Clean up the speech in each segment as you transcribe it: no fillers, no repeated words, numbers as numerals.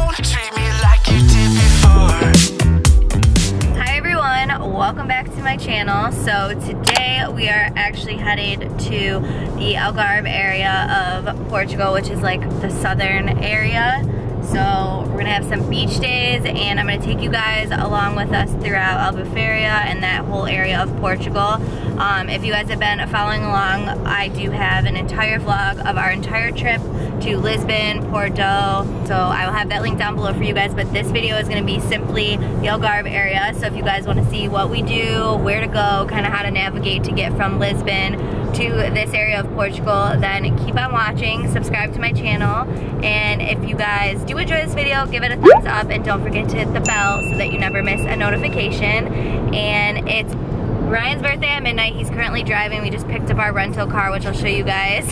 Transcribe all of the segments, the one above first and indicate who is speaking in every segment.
Speaker 1: won't treat me like you did before.
Speaker 2: Hi everyone, welcome back to my channel. So today we are actually headed to the Algarve area of Portugal, which is like the southern area. So we're gonna have some beach days and I'm gonna take you guys along with us throughout albufeira and that whole area of Portugal. If you guys have been following along, I do have an entire vlog of our entire trip to Lisbon, Porto. So I will have that link down below for you guys, but this video is gonna be simply the Algarve area. So if you guys wanna see what we do, where to go, kind of how to navigate to get from Lisbon to this area of Portugal, then keep on watching, subscribe to my channel, and if you guys do enjoy this video, give it a thumbs up and don't forget to hit the bell so that you never miss a notification. And it's Ryan's birthday at midnight. He's currently driving. We just picked up our rental car, which I'll show you guys.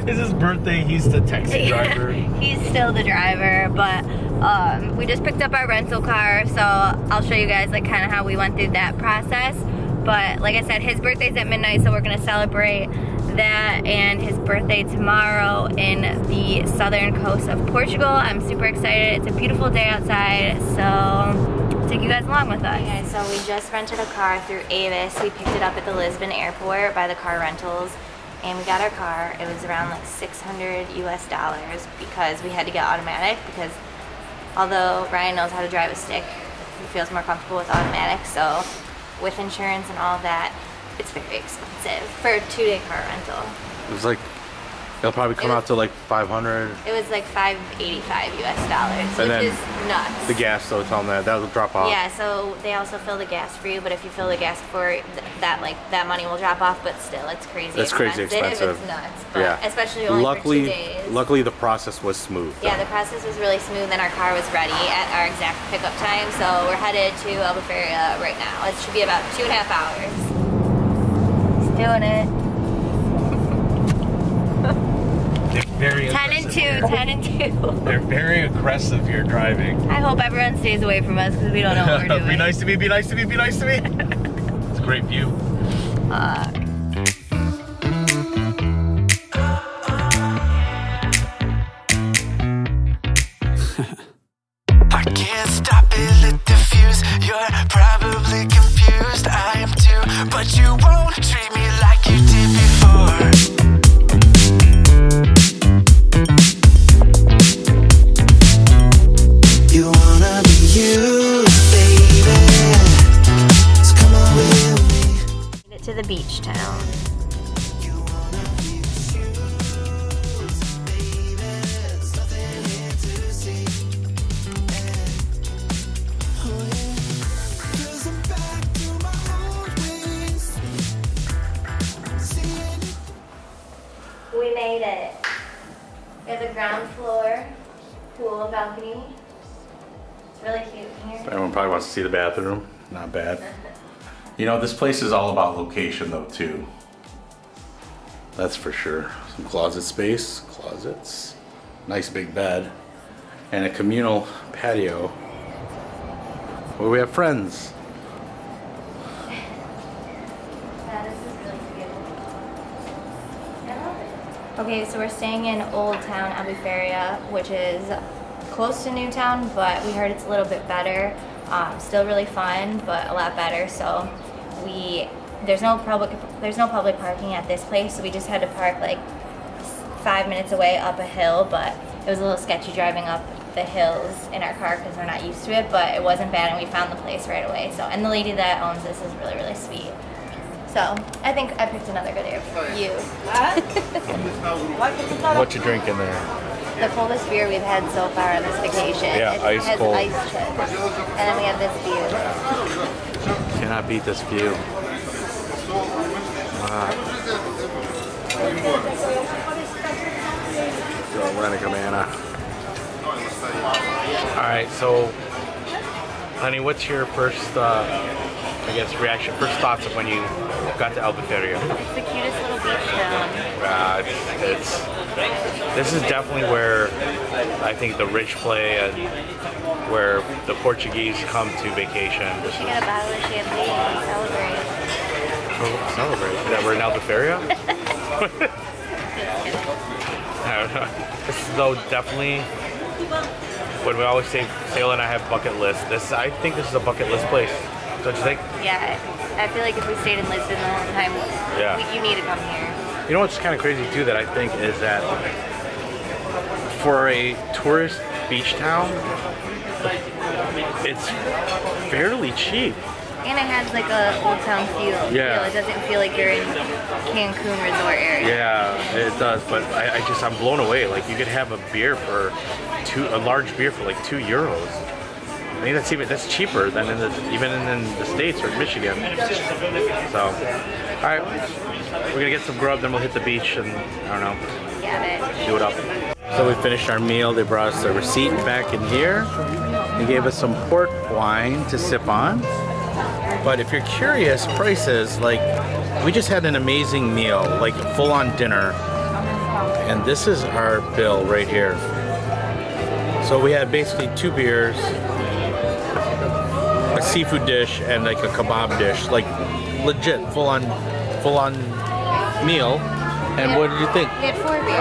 Speaker 3: It's his birthday, he's the taxi driver.
Speaker 2: He's still the driver, but we just picked up our rental car, so I'll show you guys like kind of how we went through that process. But like I said, his birthday's at midnight, so we're gonna celebrate that and his birthday tomorrow in the southern coast of Portugal. I'm super excited. It's a beautiful day outside, so I'll take you guys along with us. Okay, so we just rented a car through Avis. We picked it up at the Lisbon airport by the car rentals, and we got our car. It was around like $600 US because we had to get automatic, because although Ryan knows how to drive a stick, he feels more comfortable with automatic, so with insurance and all of that, it's very expensive for a 2-day car rental.
Speaker 3: It was like, it'll probably come out to like 500.
Speaker 2: It was like $585 US,
Speaker 3: And
Speaker 2: which is nuts.
Speaker 3: The gas, though, tell them that'll drop off.
Speaker 2: Yeah, so they also fill the gas for you, but if you fill the gas for that, like that money will drop off, but still, it's crazy.
Speaker 3: It's crazy expensive.
Speaker 2: It's nuts, but
Speaker 3: yeah.
Speaker 2: Especially only for 2 days.
Speaker 3: Luckily, the process was smooth.
Speaker 2: Yeah, the process was really smooth, and our car was ready at our exact pickup time. So we're headed to albufeira right now. It should be about 2.5 hours. He's doing it. 10 and 2, 10 and 2.
Speaker 3: They're very aggressive here driving.
Speaker 2: I hope everyone stays away from us because we don't know what we're doing.
Speaker 3: Be nice to me, be nice to me, be nice to me. It's a great view.
Speaker 1: I can't stop it, lit the fuse. You're probably confused, I am too, but you won't treat me like you did before. You wanna be used, baby, so come on with me.
Speaker 2: Made it to the beach town.
Speaker 1: You wanna be used, baby, there's nothing here to see. Oh yeah, 'cause I'm back to my old ways.
Speaker 2: We made it. We have the ground floor, pool, balcony. It's really cute in here.
Speaker 3: Everyone probably wants to see the bathroom. Not bad. You know, this place is all about location though too. That's for sure. Some closet space, closets, nice big bed, and a communal patio where we have friends.
Speaker 2: Yeah, this is really cute. I love it. Okay, so we're staying in Old Town Albufeira, which is close to New Town, but we heard it's a little bit better. Still really fun, but a lot better. So there's no public parking at this place, so we just had to park like 5 minutes away up a hill, but it was a little sketchy driving up the hills in our car because we're not used to it, but it wasn't bad and we found the place right away. So, and the lady that owns this is really, really sweet. So I think I picked another good area for you.
Speaker 3: What you drinking there?
Speaker 2: The coldest beer we've had so far on this vacation.
Speaker 3: Yeah,
Speaker 2: it
Speaker 3: ice
Speaker 2: has
Speaker 3: cold.
Speaker 2: Ice chips. And then we have this view.
Speaker 3: Cannot beat this view. Alright, so honey, what's your first I guess reaction, first thoughts of when you got to albufeira?
Speaker 2: It's the cutest little beach town.
Speaker 3: This is definitely where I think the rich play and where the Portuguese come to vacation.
Speaker 2: We should get a bottle of champagne and celebrate.
Speaker 3: Oh, celebrate? That we're in albufeira? I don't know. This is though definitely
Speaker 4: when we always say Selah and I have bucket list, I think this is a bucket list place. Don't you think?
Speaker 2: Yeah, I feel like if we stayed in Lisbon the whole time, you need to come here.
Speaker 4: You know what's kind of crazy too that I think is that for a tourist beach town, it's fairly cheap.
Speaker 2: And it has like a old town feel.
Speaker 4: Yeah.
Speaker 2: It doesn't feel like you're in Cancun resort area.
Speaker 4: Yeah, it does. But I'm blown away. Like you could have a beer for a large beer for like €2. I think that's cheaper than even in the States or Michigan. So, all right, we're gonna get some grub, then we'll hit the beach and I don't know, do it up. So we finished our meal. They brought us the receipt back in here. They gave us some port wine to sip on. But if you're curious, prices, like we just had an amazing meal, like a full-on dinner, and this is our bill right here. So we had basically 2 beers, a seafood dish, and like a kebab dish, like legit full-on meal. And what did you think?
Speaker 2: We had 4 beers. So.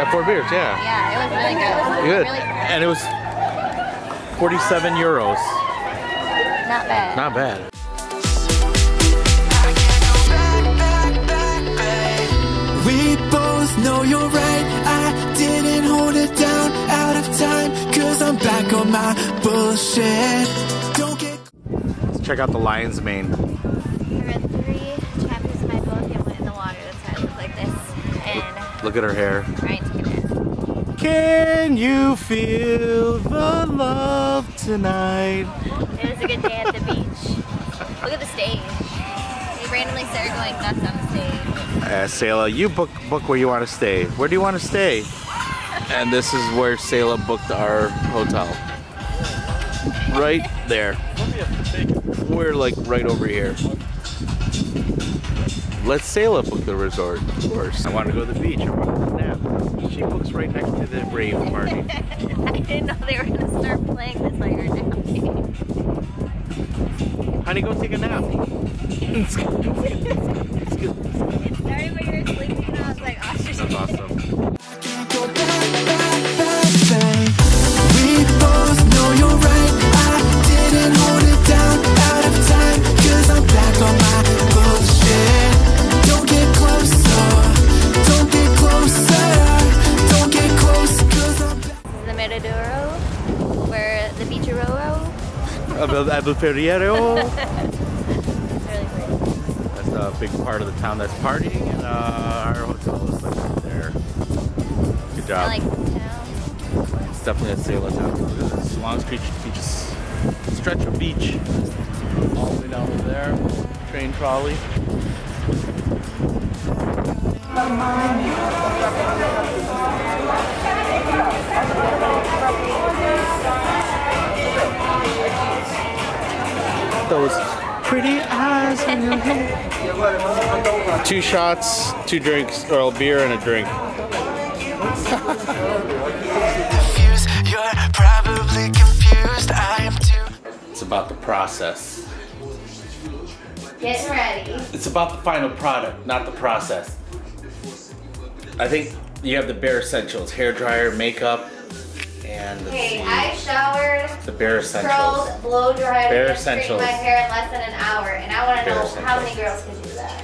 Speaker 4: Had 4 beers, yeah.
Speaker 2: Yeah, it was really good.
Speaker 4: Good.
Speaker 2: Really
Speaker 4: and it was €47.
Speaker 2: not bad.
Speaker 4: Not bad.
Speaker 1: We both know you're right. I didn't hold it down, out of time, 'cause I'm back on my bullshit. Don't get.
Speaker 4: Let's check out the lion's mane.
Speaker 2: I read 3 chapters of my book and went in the water. That's why I look like this. And
Speaker 4: Look at her hair.
Speaker 2: trying to get it.
Speaker 4: Can you feel the love tonight?
Speaker 2: It was a good day at the beach. Look at the stage. They randomly started going nuts on the stage.
Speaker 4: Selah, you book where you want to stay. Where do you want to stay? And this is where Selah booked our hotel. Right there. We're like right over here. Let Selah book the resort, of course. I want to go to the beach. I want to nap. She books right next to the rave party.
Speaker 2: I didn't know they were going to start playing this while you're napping.
Speaker 4: Honey, go take a nap. It's good. It's good.
Speaker 2: It started when you were sleeping and I was like, oh shit.
Speaker 4: That's awesome.
Speaker 1: Go back. We both know you're right. I didn't hold it down, out of time, 'cause I'm back on my bullshit. Don't get closer, don't get closer, don't get close, 'cause I'm back.
Speaker 2: This is the Miradoro, where the beach Aurora.
Speaker 4: Albufeira.
Speaker 2: Really pretty.
Speaker 4: That's a big part of the town that's partying, and our hotel is like right there. Good job.
Speaker 2: I like the town.
Speaker 4: It's definitely a Selah town. Look at this long stretch of beach. All the way down over there. Train trolley. Those pretty eyes on your head. 2 shots, 2 drinks, or a beer and a drink.
Speaker 1: Confused, you're probably confused. I am too.
Speaker 3: It's about the process.
Speaker 2: Getting ready.
Speaker 3: It's about the final product, not the process. I think you have the bare essentials: hair dryer, makeup, and
Speaker 2: Okay, I showered,
Speaker 3: the bare essentials.
Speaker 2: curled, blow dried,
Speaker 3: Bare
Speaker 2: and straightened
Speaker 3: essentials.
Speaker 2: my hair in less than an hour. And I want to
Speaker 3: Bare
Speaker 2: know how many
Speaker 3: essentials.
Speaker 2: girls can do that.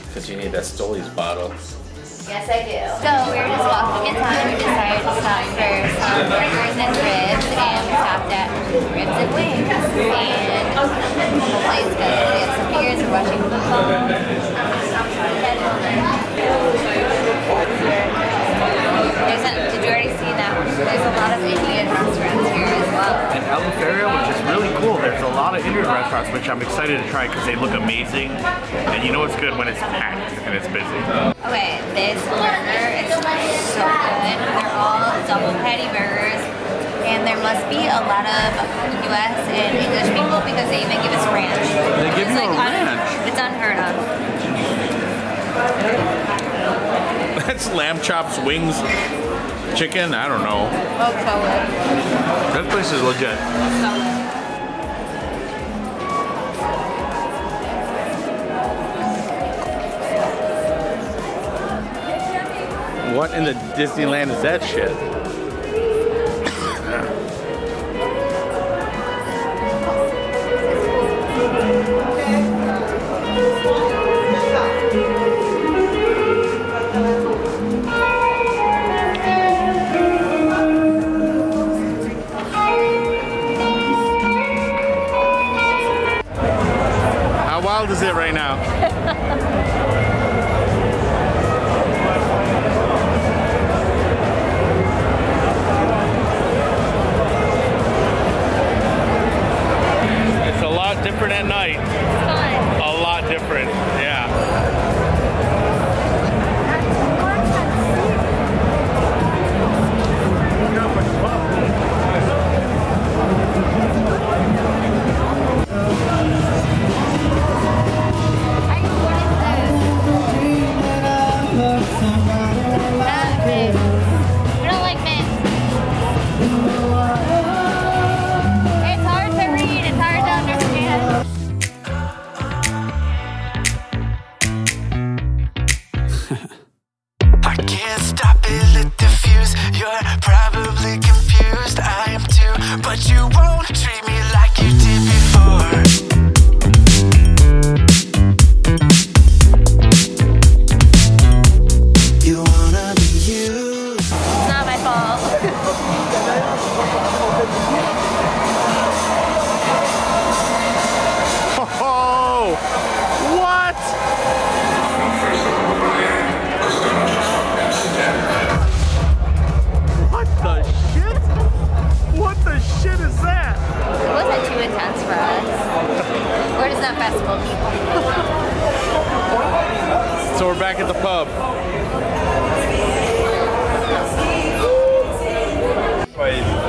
Speaker 3: Because you need that Stoli's bottle.
Speaker 2: Yes, I do. So we were just walking in town and we decided to stop for some burgers and ribs, and we stopped at Ribs and Wings. And hopefully it's good. We have some beers, we're watching football. Did you already see that? There's a lot of Indian restaurants here as well.
Speaker 4: And albufeira, which is really cool. There's a lot of Indian restaurants, which I'm excited to try because they look amazing. And you know it's good when it's packed and it's busy.
Speaker 2: Okay, this burger is so good. They're all double patty burgers. And there must be a lot of US and English people because they even give us ranch.
Speaker 4: They give you a ranch?
Speaker 2: It's unheard of.
Speaker 4: That's lamb chops, wings, chicken, I don't know.
Speaker 2: Oh, so good.
Speaker 4: That place is legit.
Speaker 2: So good.
Speaker 4: What in the Disneyland is that shit? is it right now. It's a lot different at night.
Speaker 2: It's fun.
Speaker 4: A lot different, yeah.
Speaker 2: We don't like mint. It's hard to read, it's hard to understand.
Speaker 1: I can't stop it, lit the fuse. You're probably confused, I am too. But you won't treat me like you did before. You wanna be used.
Speaker 2: It's not my fault.
Speaker 4: Oh, what? What the shit? What the shit is that?
Speaker 2: It wasn't too intense for us. We're just not festival people.
Speaker 4: So we're back at the pub.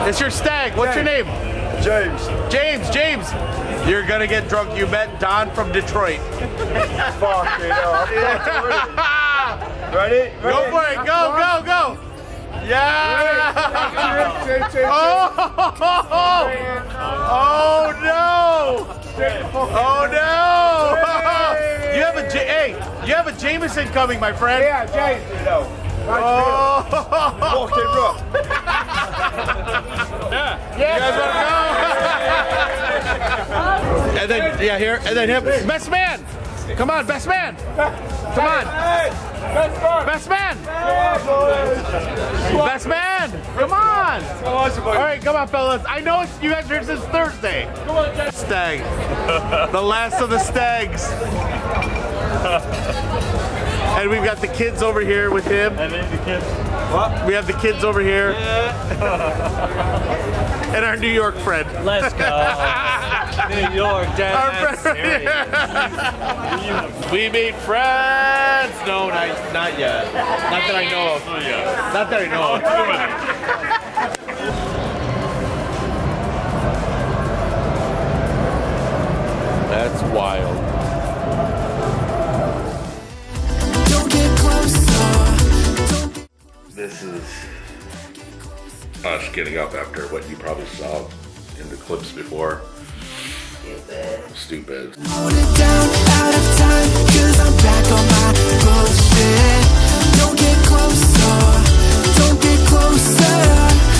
Speaker 4: It's your stag. What's your name?
Speaker 5: James.
Speaker 4: James. You're gonna get drunk. You met Don from Detroit.
Speaker 5: Fuck, you know. Ready?
Speaker 4: Go for it. Go. Yeah. Oh no. Oh no. You have a Jameson coming, my friend.
Speaker 5: Yeah, James, you know.
Speaker 4: Oh.
Speaker 5: Fucking rough.
Speaker 4: Yeah. You guys want to go? And then, yeah, here, and then him. Best man. Come on, best man. Come on. Best man. Best man. Come on. All right, come on, fellas. I know you guys are here since Thursday. Stag. The last of the stags. And we've got the kids over here with him.
Speaker 5: And then the kids. What?
Speaker 4: We have the kids over here. And our New York friend.
Speaker 6: Let's go. New York,
Speaker 4: Our friend. We made friends. No, not yet. Not that I know of. Not that I know of. That's wild.
Speaker 1: Don't get closer.
Speaker 3: This is us getting up after what you probably saw in the clips before. Stupid.
Speaker 1: Hold it down, out of time, 'cause I'm back on my bullshit. Don't get closer, don't get closer.